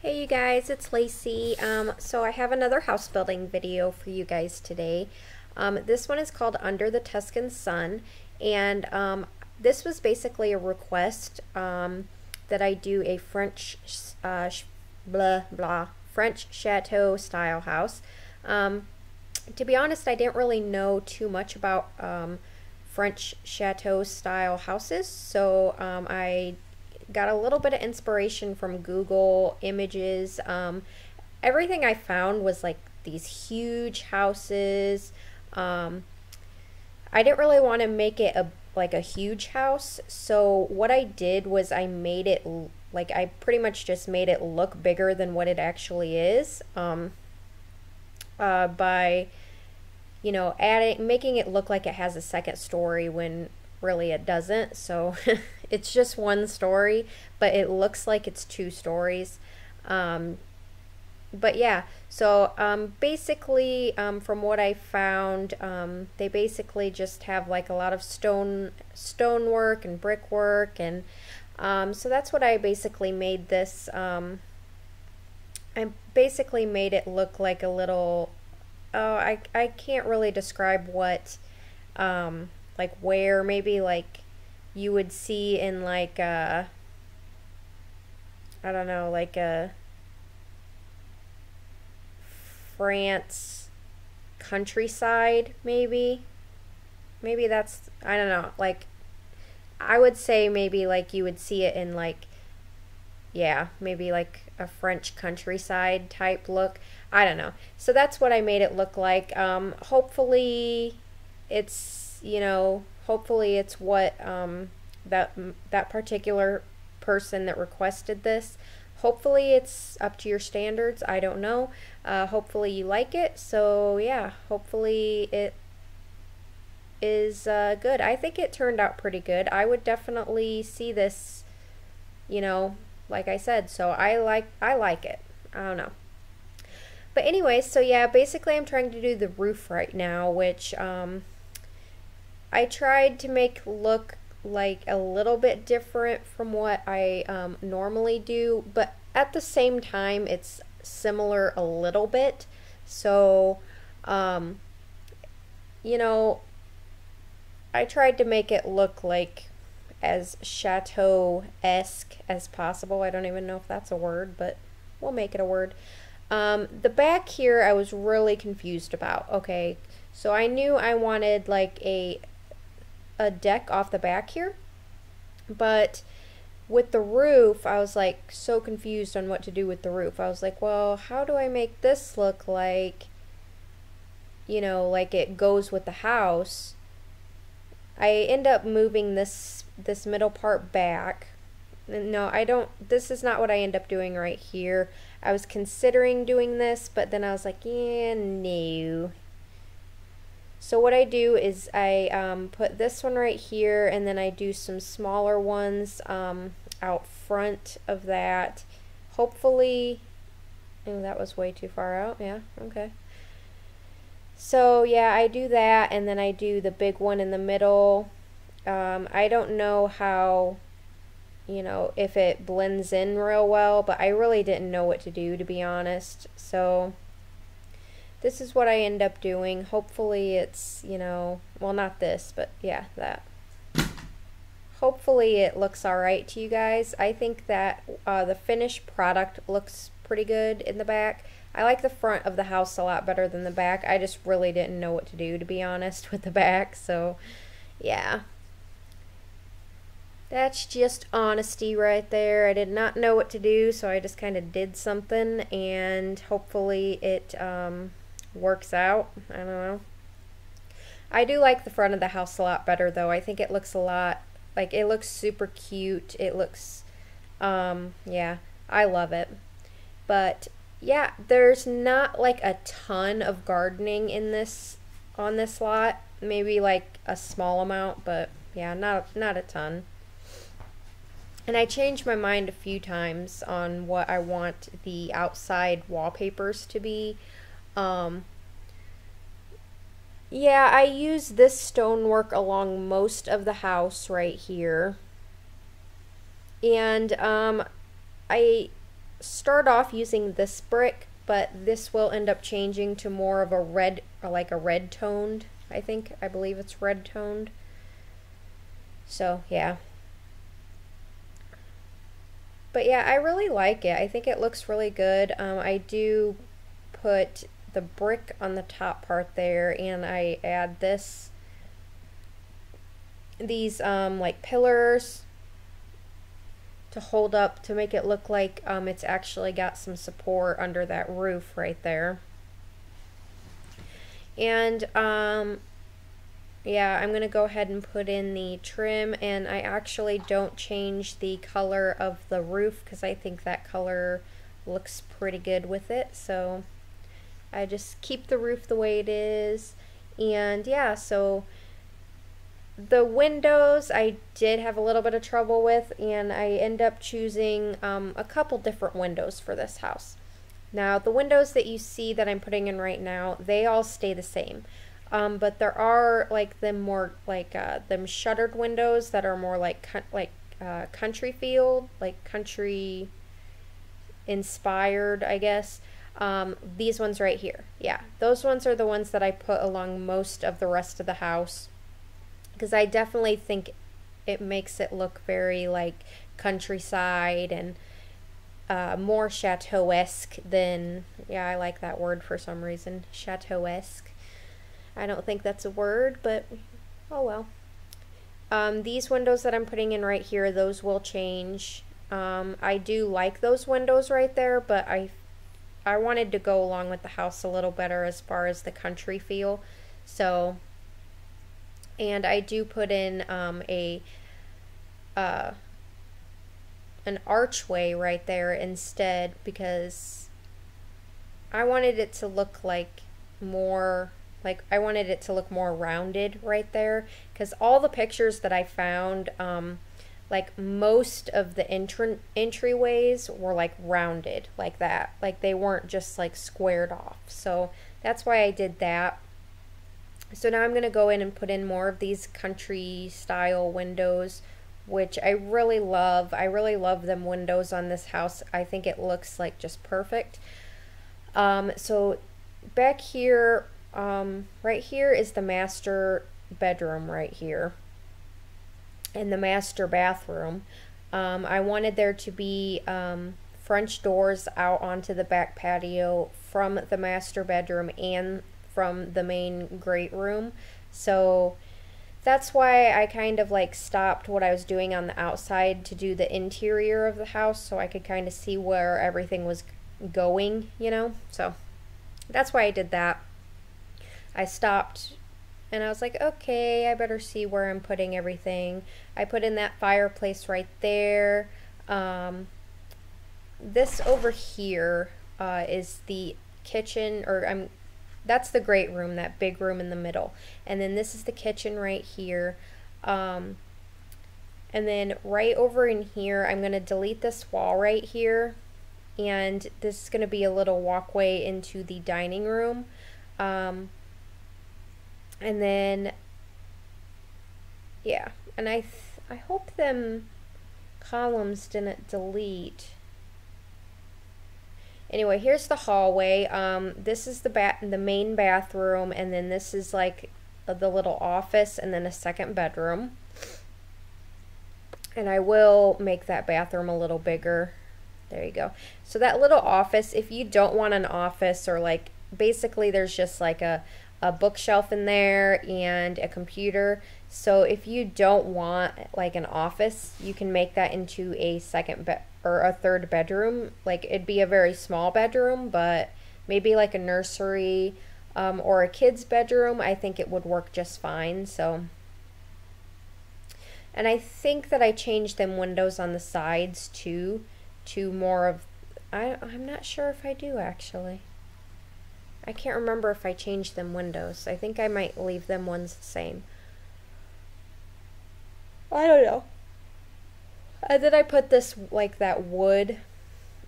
Hey you guys, it's Lacey. So I have another house building video for you guys today. This one is called Under the Tuscan Sun, and this was basically a request that I do a French French Chateau style house. To be honest, I didn't really know too much about French Chateau style houses, so I got a little bit of inspiration from Google Images. Everything I found was like these huge houses. I didn't really want to make it like a huge house, so what I did was I made it like I pretty much just made it look bigger than what it actually is, by making it look like it has a second story when really it doesn't. So it's just one story, but it looks like it's two stories. But yeah, so basically, from what I found, they basically just have like a lot of stonework and brickwork, and so that's what I basically made this. I basically made it look like a little, I can't really describe what, like where maybe like you would see in like I don't know, like a France countryside, maybe that's, I don't know, like I would say maybe like you would see it in like, yeah, maybe like a French countryside type look. I don't know. So that's what I made it look like. Hopefully it's, hopefully it's what that particular person that requested this, hopefully it's up to your standards. I don't know. Hopefully you like it. So yeah, hopefully it is good. I think it turned out pretty good. I would definitely see this, like I said. So I like it. I don't know. But anyway, so yeah, basically I'm trying to do the roof right now, which I tried to make look like a little bit different from what I normally do, but at the same time it's similar a little bit. So I tried to make it look like as chateau-esque as possible. I don't even know if that's a word, but we'll make it a word. The back here I was really confused about. Okay, so I knew I wanted like a deck off the back here, but with the roof I was like so confused on what to do with the roof. I was like, well, how do I make this look like, like it goes with the house? I end up moving this middle part back. No, I don't, this is not what I end up doing right here. I was considering doing this, but then I was like, yeah, no. So what I do is I put this one right here, and then I do some smaller ones out front of that. Hopefully, oh, that was way too far out. Yeah, okay. So yeah, I do that, and then I do the big one in the middle. I don't know how, if it blends in real well, but I really didn't know what to do, to be honest. So this is what I end up doing. Hopefully it's, well, not this, but yeah, that. Hopefully it looks alright to you guys. I think that the finished product looks pretty good in the back. I like the front of the house a lot better than the back. I just really didn't know what to do, to be honest, with the back. So yeah, that's just honesty right there. I did not know what to do, so I just kind of did something, and hopefully it works out. I don't know. I do like the front of the house a lot better, though. I think it looks a lot, like, it looks super cute. It looks, yeah, I love it. But yeah, there's not like a ton of gardening in this, on this lot. Maybe like a small amount, but yeah, not a ton. And I changed my mind a few times on what I want the outside wallpapers to be. Yeah, I use this stonework along most of the house right here. And I start off using this brick, but this will end up changing to more of a red, or like a red toned, I believe it's red toned. So yeah. But yeah, I really like it. I think it looks really good. I do put the brick on the top part there, and I add these like pillars to hold up, to make it look like it's actually got some support under that roof right there. And yeah, I'm gonna go ahead and put in the trim, and I actually don't change the color of the roof because I think that color looks pretty good with it, so I just keep the roof the way it is. And yeah, so the windows I did have a little bit of trouble with, and I end up choosing a couple different windows for this house. Now the windows that you see that I'm putting in right now, they all stay the same. But there are like them more like them shuttered windows that are more like country feel, like country inspired, I guess. These ones right here, yeah, those ones are the ones that I put along most of the rest of the house, because I definitely think it makes it look very like countryside and more chateau-esque than, yeah, I like that word for some reason, chateau-esque. I don't think that's a word, but oh well. These windows that I'm putting in right here, those will change. I do like those windows right there, but I wanted to go along with the house a little better as far as the country feel. So, and I do put in an archway right there instead, because I wanted it to look like more, like I wanted it to look more rounded right there, because all the pictures that I found, like most of the entryways were like rounded like that, like they weren't just like squared off. So that's why I did that. So now I'm going to go in and put in more of these country style windows, which I really love. I really love them windows on this house. I think it looks like just perfect. So back here, right here is the master bedroom right here, and the master bathroom. I wanted there to be French doors out onto the back patio from the master bedroom and from the main great room. So that's why I kind of like stopped what I was doing on the outside to do the interior of the house, so I could kind of see where everything was going, you know. So that's why I did that. I stopped and I was like, okay, I better see where I'm putting everything. I put in that fireplace right there. This over here is the kitchen, or that's the great room, that big room in the middle. And then this is the kitchen right here. And then right over in here, I'm going to delete this wall right here. And this is going to be a little walkway into the dining room. And then, yeah, and I hope them columns didn't delete. Anyway, here's the hallway. This is the main bathroom, and then this is like the little office, and then a second bedroom. And I will make that bathroom a little bigger. There you go. So that little office, if you don't want an office, or like basically there's just like a bookshelf in there and a computer. So if you don't want like an office, you can make that into a second bed or a third bedroom. Like it'd be a very small bedroom, but maybe like a nursery or a kid's bedroom. I think it would work just fine. So, and I think that I changed them windows on the sides too, to more of, I'm not sure if I do actually. I can't remember if I changed them windows. I think I might leave them ones the same. I don't know. And then I put this, like that wood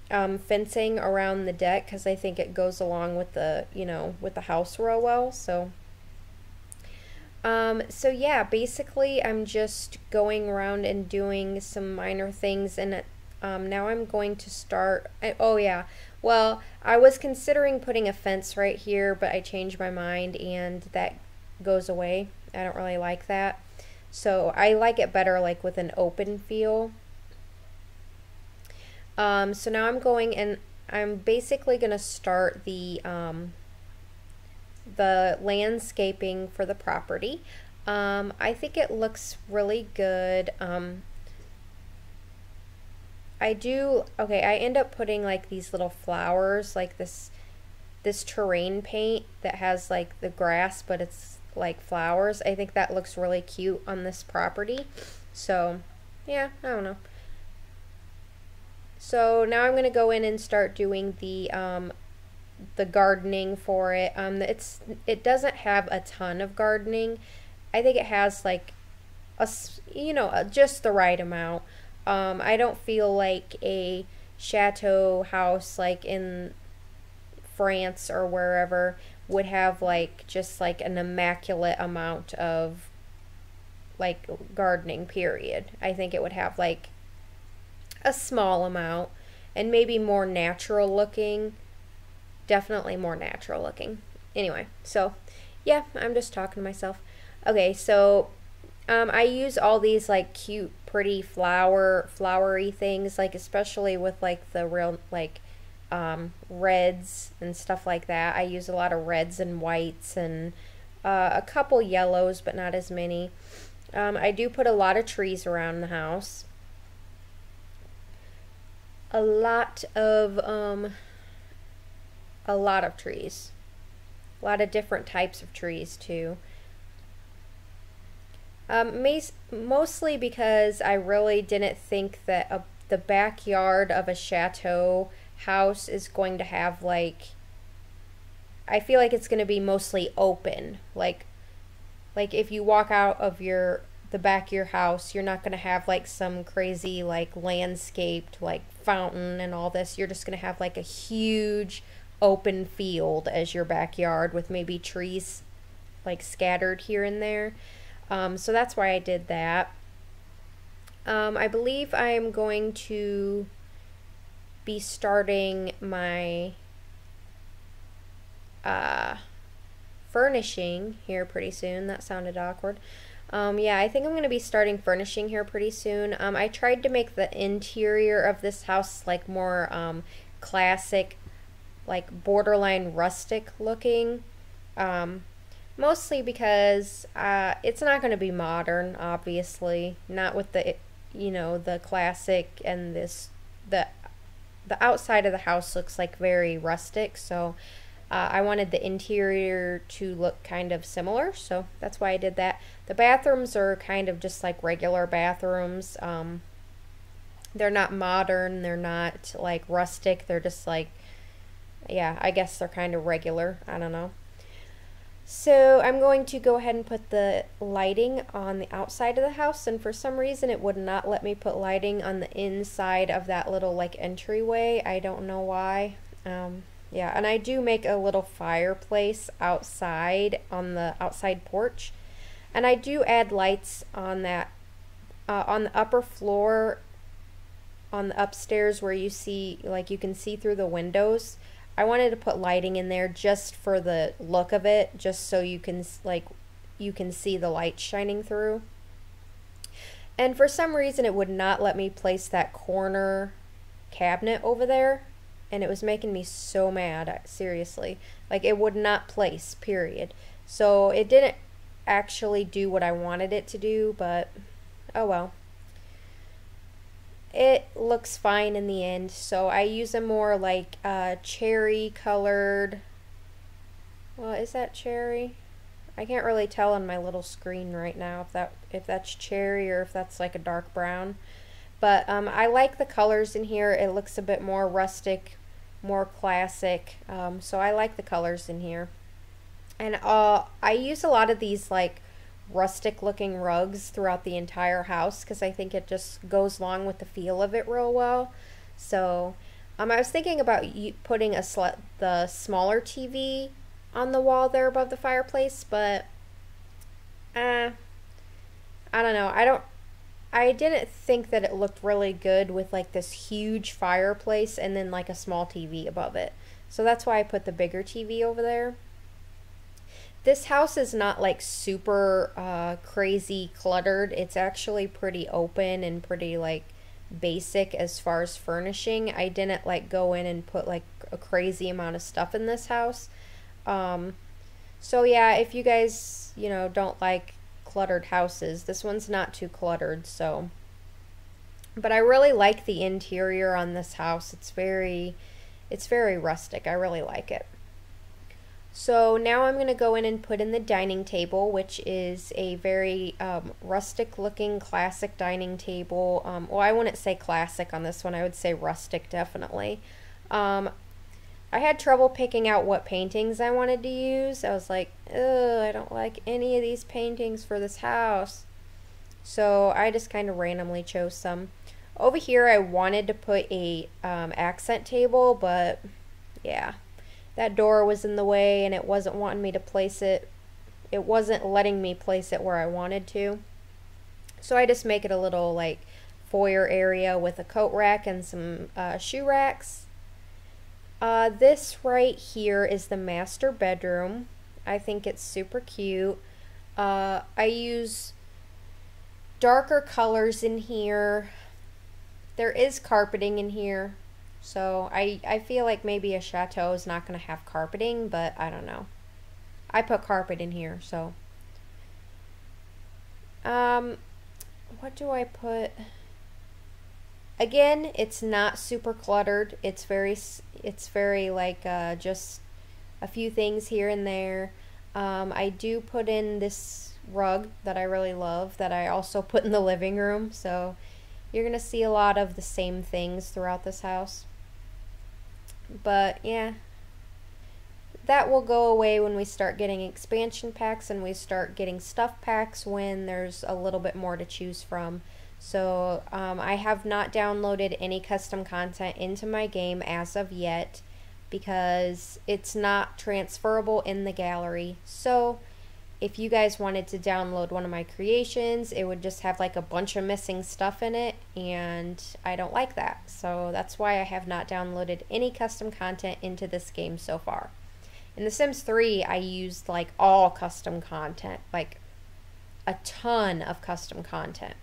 fencing around the deck, because I think it goes along with the, you know, with the house real well. So, so yeah, basically I'm just going around and doing some minor things, and Now I'm going to start, oh yeah, well, I was considering putting a fence right here, but I changed my mind and that goes away. I don't really like that. So I like it better like with an open feel. So now I'm going and I'm basically going to start the landscaping for the property. I think it looks really good. I end up putting like these little flowers, like this terrain paint that has like the grass, but it's like flowers. I think that looks really cute on this property. So, yeah, I don't know. So now I'm going to go in and start doing the gardening for it. It doesn't have a ton of gardening. I think it has like just the right amount. I don't feel like a chateau house like in France or wherever would have like just like an immaculate amount of like gardening, period. I think it would have like a small amount and maybe more natural looking. Definitely more natural looking. Anyway, so yeah, I'm just talking to myself. Okay, so I use all these like cute, pretty flowery things, like especially with like the real like reds and stuff like that. I use a lot of reds and whites and a couple yellows, but not as many. I do put a lot of trees around the house. A lot of trees. A lot of different types of trees too. Mostly because I really didn't think that the backyard of a chateau house is going to have like, I feel like it's going to be mostly open. Like if you walk out of the back of your house, you're not going to have like some crazy like landscaped like fountain and all this. You're just going to have like a huge open field as your backyard with maybe trees like scattered here and there. So that's why I did that. I believe I am going to be starting my furnishing here pretty soon. That sounded awkward. Yeah, I think I'm going to be starting furnishing here pretty soon. I tried to make the interior of this house like more classic, like borderline rustic looking. Mostly because it's not going to be modern, obviously. Not with the, the classic and the outside of the house looks like very rustic. So I wanted the interior to look kind of similar. So that's why I did that. The bathrooms are kind of just like regular bathrooms. They're not modern. They're not like rustic. They're just like, yeah, I guess they're kind of regular. I don't know. So I'm going to go ahead and put the lighting on the outside of the house, and for some reason it would not let me put lighting on the inside of that little like entryway. I don't know why. Yeah, and I do make a little fireplace outside on the outside porch, and I do add lights on that on the upper floor, on the upstairs where you can see through the windows. I wanted to put lighting in there just for the look of it, just so you can see the light shining through. And for some reason it would not let me place that corner cabinet over there, and it was making me so mad, seriously. Like it would not place, period. So it didn't actually do what I wanted it to do, but oh well. It looks fine in the end. So I use a more like cherry colored, well, is that cherry? I can't really tell on my little screen right now if that's cherry or if that's like a dark brown. But I like the colors in here. It looks a bit more rustic, more classic. So I like the colors in here. And I use a lot of these like rustic looking rugs throughout the entire house because I think it just goes along with the feel of it real well. So I was thinking about putting the smaller TV on the wall there above the fireplace, but I don't know. I didn't think that it looked really good with like this huge fireplace and then like a small TV above it. So that's why I put the bigger TV over there. This house is not like super crazy cluttered. It's actually pretty open and pretty like basic as far as furnishing. I didn't like go in and put like a crazy amount of stuff in this house. So yeah, if you guys, you know, don't like cluttered houses, this one's not too cluttered, so. But I really like the interior on this house. It's very rustic. I really like it. So now I'm going to go in and put in the dining table, which is a very rustic looking classic dining table. Well, I wouldn't say classic on this one. I would say rustic, definitely. I had trouble picking out what paintings I wanted to use. I was like, ugh, I don't like any of these paintings for this house. So I just kind of randomly chose some. Over here I wanted to put a accent table, but yeah, that door was in the way and it wasn't wanting me to place it. It wasn't letting me place it where I wanted to. So I just make it a little like foyer area with a coat rack and some shoe racks. This right here is the master bedroom. I think it's super cute. I use darker colors in here. There is carpeting in here. So I feel like maybe a chateau is not going to have carpeting, but I don't know. I put carpet in here, so. What do I put? Again, it's not super cluttered. It's very like just a few things here and there. I do put in this rug that I really love that I also put in the living room. So you're going to see a lot of the same things throughout this house. But yeah, that will go away when we start getting expansion packs and we start getting stuff packs when there's a little bit more to choose from. So I have not downloaded any custom content into my game as of yet because it's not transferable in the gallery. So if you guys wanted to download one of my creations, it would just have like a bunch of missing stuff in it, and I don't like that. So that's why I have not downloaded any custom content into this game so far. In The Sims 3, I used like all custom content, like a ton of custom content.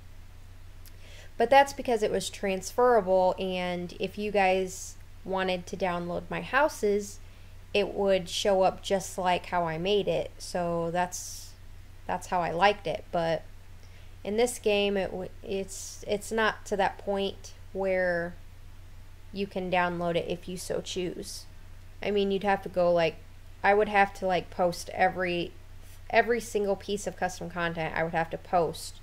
But that's because it was transferable, and if you guys wanted to download my houses, it would show up just like how I made it. So that's how I liked it. But in this game, it's not to that point where you can download it if you so choose. I mean, you'd have to go like, I would have to like post every single piece of custom content. I would have to post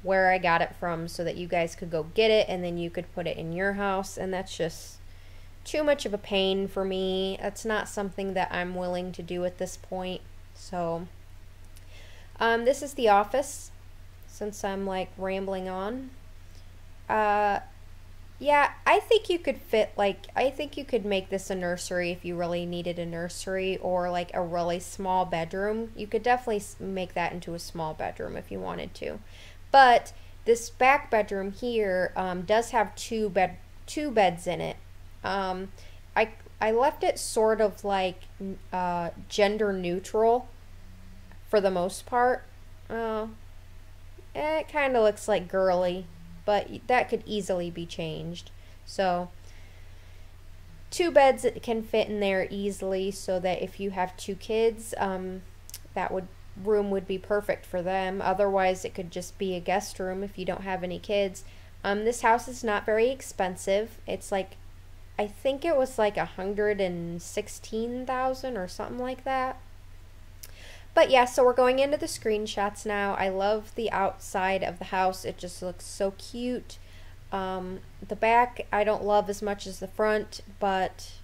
where I got it from so that you guys could go get it and then you could put it in your house, and that's just too much of a pain for me. That's not something that I'm willing to do at this point. So this is the office, since I'm like rambling on. Yeah, I think you could I think you could make this a nursery if you really needed a nursery, or like a really small bedroom. You could definitely make that into a small bedroom if you wanted to. But this back bedroom here does have two beds in it. I left it sort of like gender neutral for the most part. It kind of looks like girly, but that could easily be changed. So two beds can fit in there easily, so that if you have two kids, room would be perfect for them. Otherwise, it could just be a guest room if you don't have any kids. This house is not very expensive. It's like, I think it was like 116,000 or something like that. But yeah, so we're going into the screenshots now. I love the outside of the house. It just looks so cute. The back I don't love as much as the front, but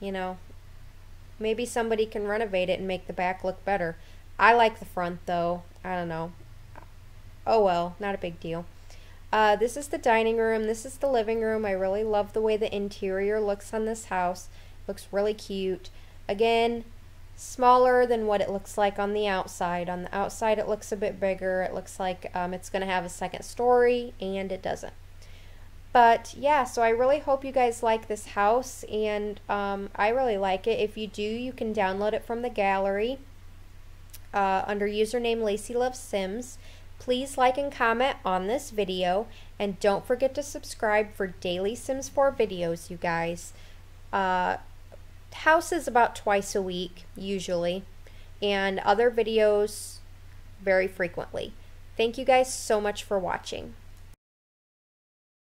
you know, maybe somebody can renovate it and make the back look better. I like the front though. I don't know. Oh well, not a big deal. This is the dining room. This is the living room. I really love the way the interior looks on this house. Looks really cute. Again, smaller than what it looks like on the outside. On the outside it looks a bit bigger. It looks like it's going to have a second story, and it doesn't. But yeah, so I really hope you guys like this house, and I really like it. If you do, you can download it from the gallery under username LaceyLovesSims. Please like and comment on this video, and don't forget to subscribe for daily Sims 4 videos, you guys. House is about twice a week, usually, and other videos very frequently. Thank you guys so much for watching.